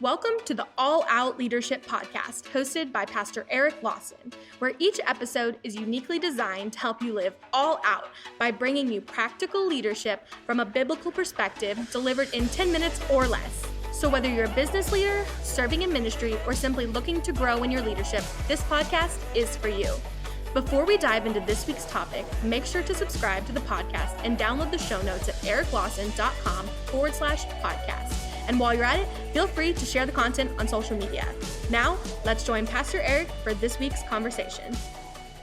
Welcome to the All Out Leadership Podcast, hosted by Pastor Eric Lawson, where each episode is uniquely designed to help you live all out by bringing you practical leadership from a biblical perspective delivered in 10 minutes or less. So whether you're a business leader, serving in ministry, or simply looking to grow in your leadership, this podcast is for you. Before we dive into this week's topic, make sure to subscribe to the podcast and download the show notes at ericlawson.com/podcast. And while you're at it, feel free to share the content on social media. Now, let's join Pastor Eric for this week's conversation.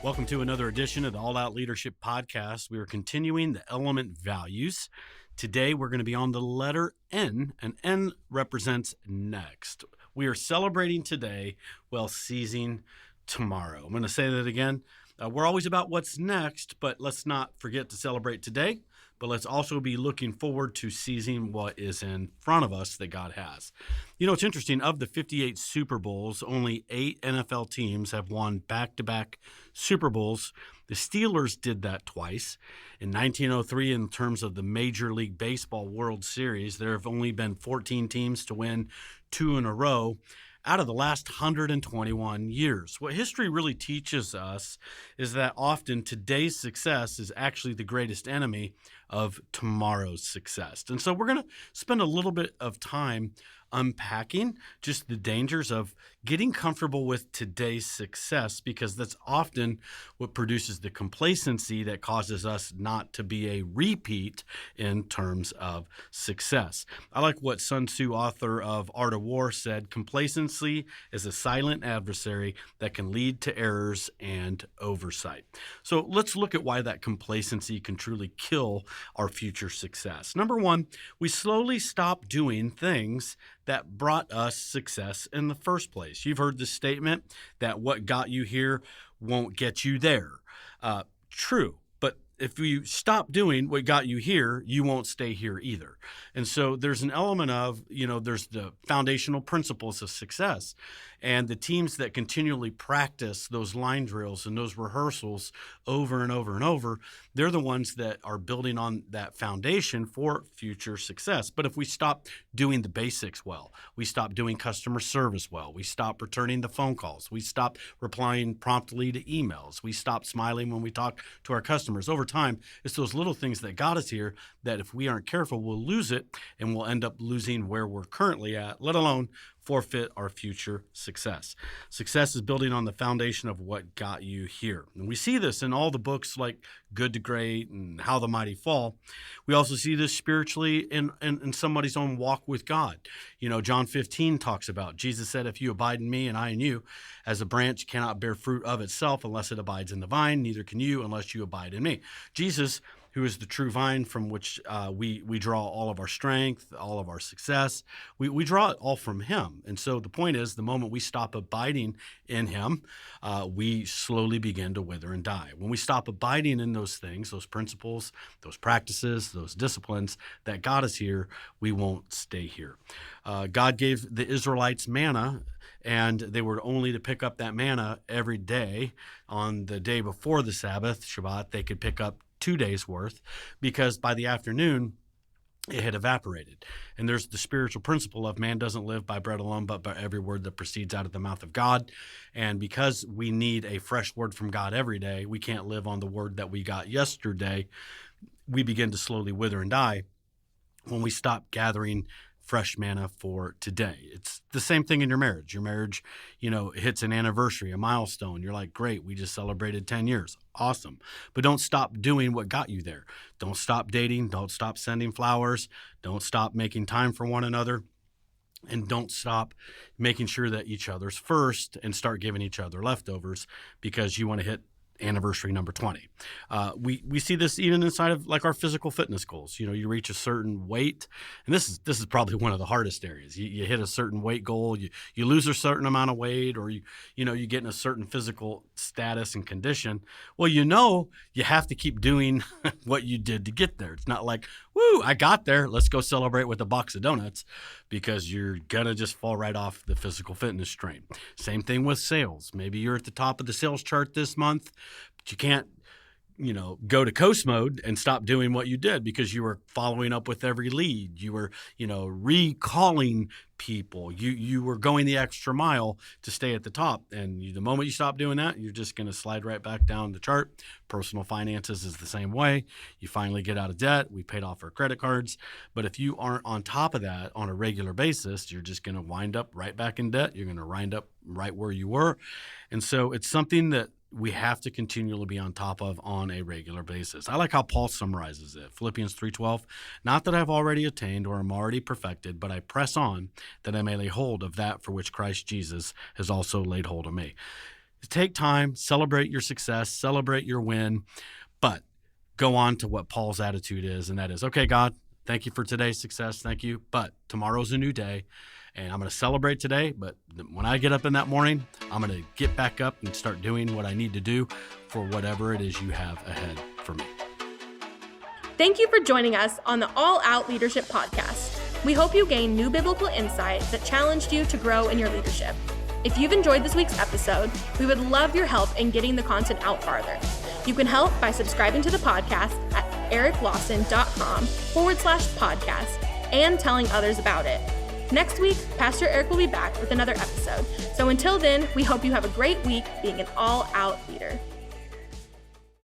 Welcome to another edition of the All Out Leadership Podcast. We are continuing the element values. Today, we're going to be on the letter N, and N represents next. We are celebrating today while seizing tomorrow. I'm going to say that again. We're always about what's next, but let's not forget to celebrate today. But let's also be looking forward to seizing what is in front of us that God has. You know, it's interesting. Of the 58 Super Bowls, only 8 NFL teams have won back-to-back Super Bowls. The Steelers did that twice. In 1903, in terms of the Major League Baseball World Series, there have only been 14 teams to win 2 in a row out of the last 121 years. What history really teaches us is that often today's success is actually the greatest enemy of tomorrow's success. And so we're going to spend a little bit of time unpacking just the dangers of getting comfortable with today's success, because that's often what produces the complacency that causes us not to be a repeat in terms of success. I like what Sun Tzu, author of Art of War, said: complacency is a silent adversary that can lead to errors and oversight. So let's look at why that complacency can truly kill our future success. Number one, we slowly stop doing things that brought us success in the first place. You've heard the statement that what got you here won't get you there. True. But if you stop doing what got you here, you won't stay here either. And so there's an element of, there's the foundational principles of success. And the teams that continually practice those line drills and those rehearsals over and over and over, they're the ones that are building on that foundation for future success. But if we stop doing the basics well, we stop doing customer service well, we stop returning the phone calls, we stop replying promptly to emails, we stop smiling when we talk to our customers, over time, it's those little things that got us here that if we aren't careful, we'll lose it, and we'll end up losing where we're currently at, let alone forfeit our future success. Success is building on the foundation of what got you here. And we see this in all the books like Good to Great and How the Mighty Fall. We also see this spiritually in somebody's own walk with God. John 15 talks about, Jesus said, if you abide in me and I in you, as a branch cannot bear fruit of itself unless it abides in the vine, neither can you unless you abide in me. Jesus, who is the true vine from which we draw all of our strength, all of our success. We draw it all from him. And so the point is, the moment we stop abiding in him, we slowly begin to wither and die. When we stop abiding in those things, those principles, those practices, those disciplines that got us here, we won't stay here. God gave the Israelites manna, and they were only to pick up that manna every day. On the day before the Sabbath, Shabbat, they could pick up 2 days worth, because by the afternoon it had evaporated. And there's the spiritual principle of man doesn't live by bread alone, but by every word that proceeds out of the mouth of God. And because we need a fresh word from God every day, we can't live on the word that we got yesterday. We begin to slowly wither and die when we stop gathering fresh manna for today. It's the same thing in your marriage. Your marriage, hits an anniversary, a milestone. You're like, great, we just celebrated 10 years. Awesome. But don't stop doing what got you there. Don't stop dating. Don't stop sending flowers. Don't stop making time for one another. And don't stop making sure that each other's first, and start giving each other leftovers because you want to hit anniversary number 20. We see this even inside of like our physical fitness goals. You reach a certain weight, and this is probably one of the hardest areas. You hit a certain weight goal, you lose a certain amount of weight, or you get in a certain physical status and condition. Well, you have to keep doing what you did to get there. It's not like, woo, I got there, let's go celebrate with a box of donuts, because you're gonna just fall right off the physical fitness train. Same thing with sales. Maybe you're at the top of the sales chart this month, but you can't go to coast mode and stop doing what you did because you were following up with every lead. You were, recalling people. You were going the extra mile to stay at the top. And the moment you stop doing that, you're just going to slide right back down the chart. Personal finances is the same way. You finally get out of debt. We paid off our credit cards. But if you aren't on top of that on a regular basis, you're just going to wind up right back in debt. You're going to wind up right where you were. And so it's something that we have to continually be on top of on a regular basis. I like how Paul summarizes it. Philippians 3:12, not that I've already attained or am already perfected, but I press on that I may lay hold of that for which Christ Jesus has also laid hold of me. Take time, celebrate your success, celebrate your win, but go on to what Paul's attitude is, and that is, okay, God, thank you for today's success. Thank you. But tomorrow's a new day. And I'm going to celebrate today, but when I get up in that morning, I'm going to get back up and start doing what I need to do for whatever it is you have ahead for me. Thank you for joining us on the All Out Leadership Podcast. We hope you gained new biblical insight that challenged you to grow in your leadership. If you've enjoyed this week's episode, we would love your help in getting the content out farther. You can help by subscribing to the podcast at ericlawson.com/podcast and telling others about it. Next week, Pastor Eric will be back with another episode. So until then, we hope you have a great week being an all-out leader.